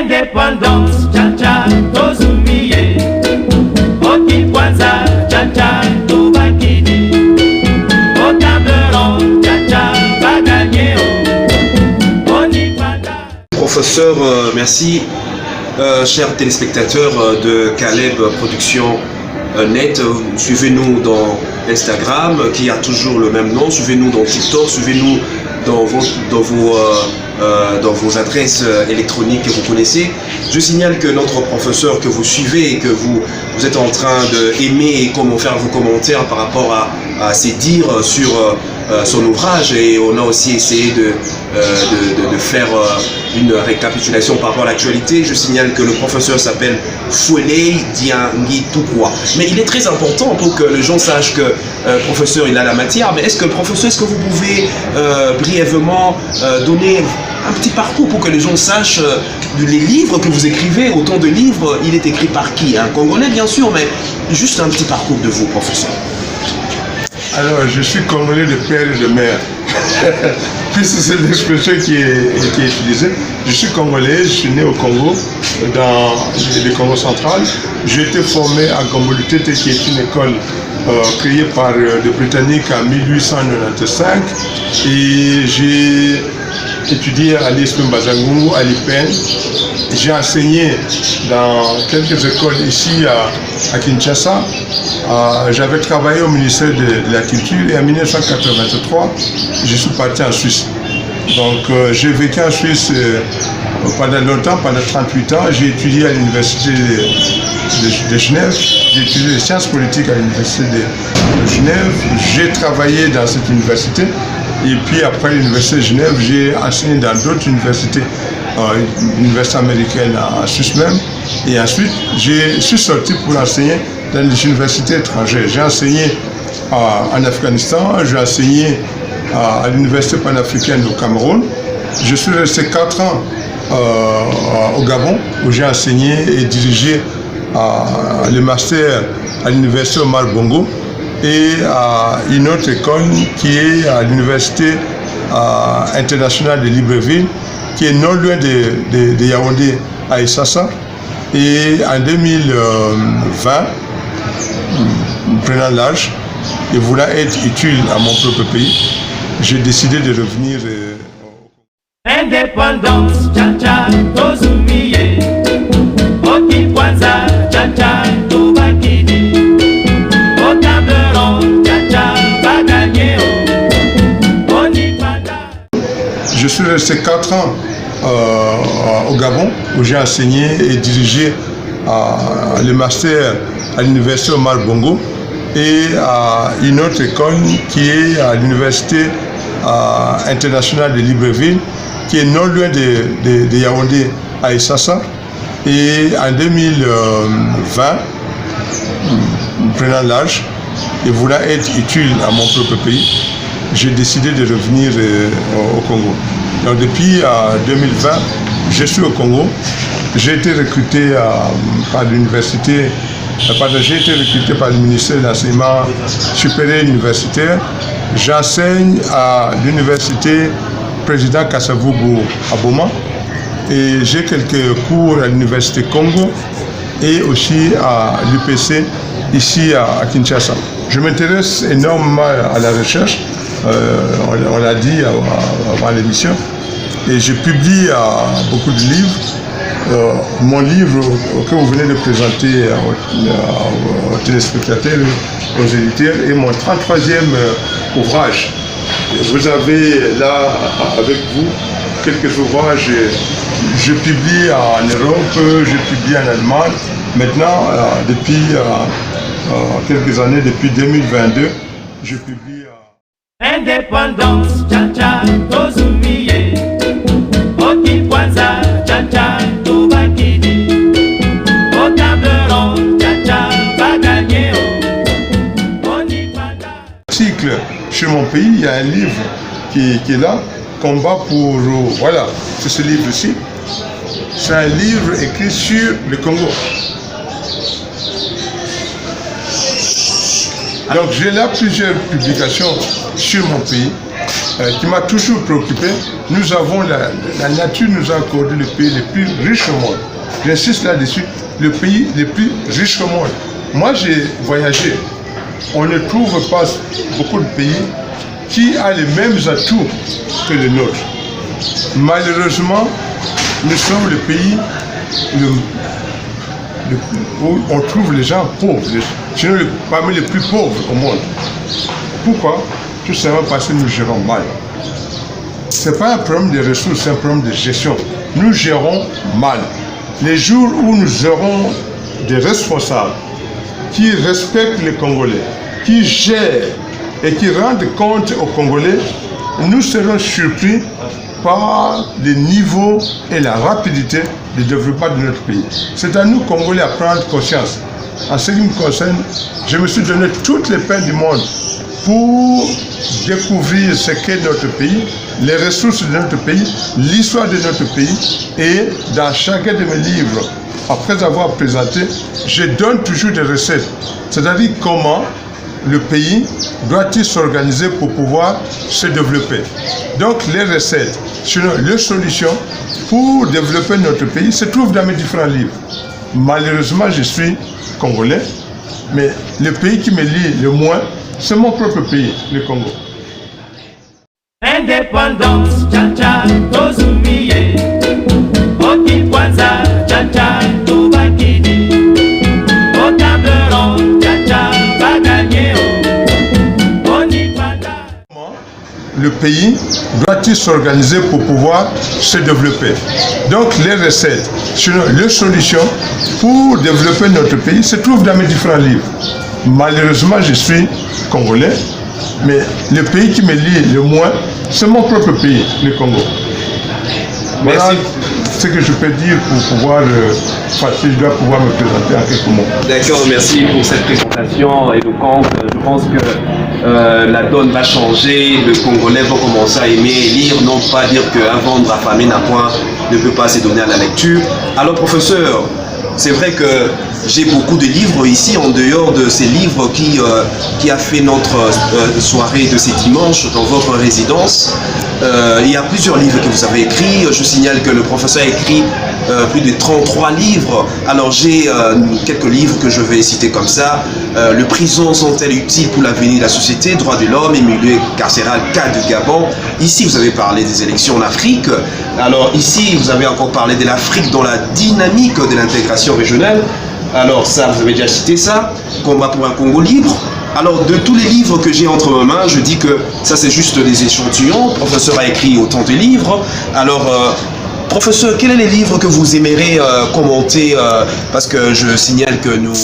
Indépendance, cha-cha, tozumiye. Oti kwanza, cha-cha, tobakidi. Au table ronde, cha-cha, bagagnéo. On y panda. Professeur, merci. Chers téléspectateurs de Caleb Production Net, suivez-nous dans Instagram qui a toujours le même nom, suivez-nous dans TikTok, suivez-nous dans vos adresses électroniques que vous connaissez. Je signale que notre professeur que vous suivez et que vous êtes en train d'aimer et comment faire vos commentaires par rapport à ses dires sur son ouvrage, et on a aussi essayé de faire une récapitulation par rapport à l'actualité. Je signale que le professeur s'appelle Fouelei Diangi Tukwa. Mais il est très important pour que les gens sachent que le professeur il a la matière. Mais est-ce que est-ce que vous pouvez brièvement donner un petit parcours pour que les gens sachent les livres que vous écrivez? Autant de livres, il est écrit par qui? Un Congolais bien sûr, mais juste un petit parcours de vous, professeur. Alors, je suis Congolais de père et de mère. Puisque c'est l'expression qui est utilisée. Je suis Congolais, je suis né au Congo, dans le Congo central. J'ai été formé à Gombolutete, qui est une école créée par les Britanniques en 1895. Et j'ai étudié à l'ISP Mbazangungu, à l'IPEN. J'ai enseigné dans quelques écoles ici à Kinshasa. J'avais travaillé au ministère de la Culture et en 1983, je suis parti en Suisse. Donc j'ai vécu en Suisse pendant longtemps, pendant 38 ans. J'ai étudié à l'université de Genève, j'ai étudié les sciences politiques à l'université de Genève. J'ai travaillé dans cette université et puis après l'université de Genève, j'ai enseigné dans d'autres universités. L'université américaine en Suisse même, et ensuite je suis sorti pour enseigner dans les universités étrangères. J'ai enseigné en Afghanistan, j'ai enseigné à l'université panafricaine au Cameroun. Je suis resté 4 ans au Gabon où j'ai enseigné et dirigé le master à l'université Omar Bongo et à une autre école qui est à l'université internationale de Libreville, qui est non loin de Yaoundé à Issassa. Et en 2020, prenant l'âge et voulant être utile à mon propre pays, j'ai décidé de revenir Indépendance, cha-cha, tozumiye. Oti kwanza, cha-cha, tobakidi. Au table ronde, cha-cha, bagagnéo. On y panda. Je suis resté 4 ans au Gabon où j'ai enseigné et dirigé le master à l'université Omar Bongo et à une autre école qui est à l'université internationale de Libreville, qui est non loin de Yaoundé à Issassa. Et en 2020, prenant l'âge et voulant être utile à mon propre pays, j'ai décidé de revenir au Congo. Donc depuis 2020, je suis au Congo. J'ai été recruté par l'université, j'ai été recruté par le ministère de l'Enseignement supérieur universitaire. J'enseigne à l'université président Kasavubu à Boma et j'ai quelques cours à l'université Congo et aussi à l'UPC ici à Kinshasa. Je m'intéresse énormément à la recherche. On l'a dit avant l'émission, et je publie beaucoup de livres. Mon livre que vous venez de présenter aux téléspectateurs, aux éditeurs, est mon 33e ouvrage. Vous avez là avec vous quelques ouvrages. Je publie en Europe, je publie en Allemagne. Maintenant, depuis quelques années, depuis 2022, je publie. Indépendance, cha-cha, tozumiye. Oti kwanza, cha-cha, tobakidi. Au table ronde, cha-cha, bagagnéo. On y panda. Article sur mon pays, il y a un livre qui est là, Combat pour... Voilà, c'est ce livre-ci. C'est un livre écrit sur le Congo. Donc j'ai là plusieurs publications sur mon pays. qui m'a toujours préoccupé. Nous avons la nature nous a accordé le pays le plus riche au monde. J'insiste là-dessus, le pays le plus riche au monde. Moi, j'ai voyagé. On ne trouve pas beaucoup de pays qui a les mêmes atouts que le nôtre. Malheureusement, nous sommes le pays où on trouve les gens pauvres, sinon parmi les plus pauvres au monde. Pourquoi? Tout simplement parce que nous gérons mal. Ce n'est pas un problème de ressources, c'est un problème de gestion. Nous gérons mal. Les jours où nous aurons des responsables qui respectent les Congolais, qui gèrent et qui rendent compte aux Congolais, nous serons surpris par le niveau et la rapidité de développement de notre pays. C'est à nous, Congolais, à prendre conscience. En ce qui me concerne, je me suis donné toutes les peines du monde pour découvrir ce qu'est notre pays, les ressources de notre pays, l'histoire de notre pays. Et dans chacun de mes livres, après avoir présenté, je donne toujours des recettes. C'est-à-dire comment le pays doit-il s'organiser pour pouvoir se développer. Donc les recettes, sinon les solutions pour développer notre pays se trouvent dans mes différents livres. Malheureusement, je suis congolais, mais le pays qui me lie le moins, c'est mon propre pays, le Congo. Indépendance, tcha-tcha, tozumiye. Okikwanza, tcha-tcha, tobakidi. Au table ronde, tcha-tcha, bagagné. Le pays doit-il s'organiser pour pouvoir se développer. Donc les recettes, sinon les solutions pour développer notre pays se trouvent dans mes différents livres. Malheureusement, je suis congolais, mais le pays qui me lie le moins, c'est mon propre pays, le Congo. Voilà ce que je peux dire pour pouvoir, je dois pouvoir me présenter en quelques mots. D'accord, merci pour cette présentation éloquente. Je pense que la donne va changer, le Congolais va commencer à aimer lire, non pas dire qu'un ventre affamé ne peut pas se donner à la lecture. Alors professeur, c'est vrai que j'ai beaucoup de livres ici, en dehors de ces livres qui a fait notre soirée de ce dimanche dans votre résidence. Il y a plusieurs livres que vous avez écrits. Je signale que le professeur a écrit plus de 33 livres. Alors j'ai quelques livres que je vais citer comme ça. Les prisons sont-elles utiles pour l'avenir de la société? Droits de l'homme et milieu carcéral, cas du Gabon. Ici, vous avez parlé des élections en Afrique. Alors ici, vous avez encore parlé de l'Afrique dans la dynamique de l'intégration régionale. Alors ça, vous avez déjà cité ça. Combat pour un Congo libre. Alors, de tous les livres que j'ai entre mes mains, je dis que ça, c'est juste des échantillons. Le professeur a écrit autant de livres. Alors, professeur, quels sont les livres que vous aimeriez commenter? Parce que je signale que nous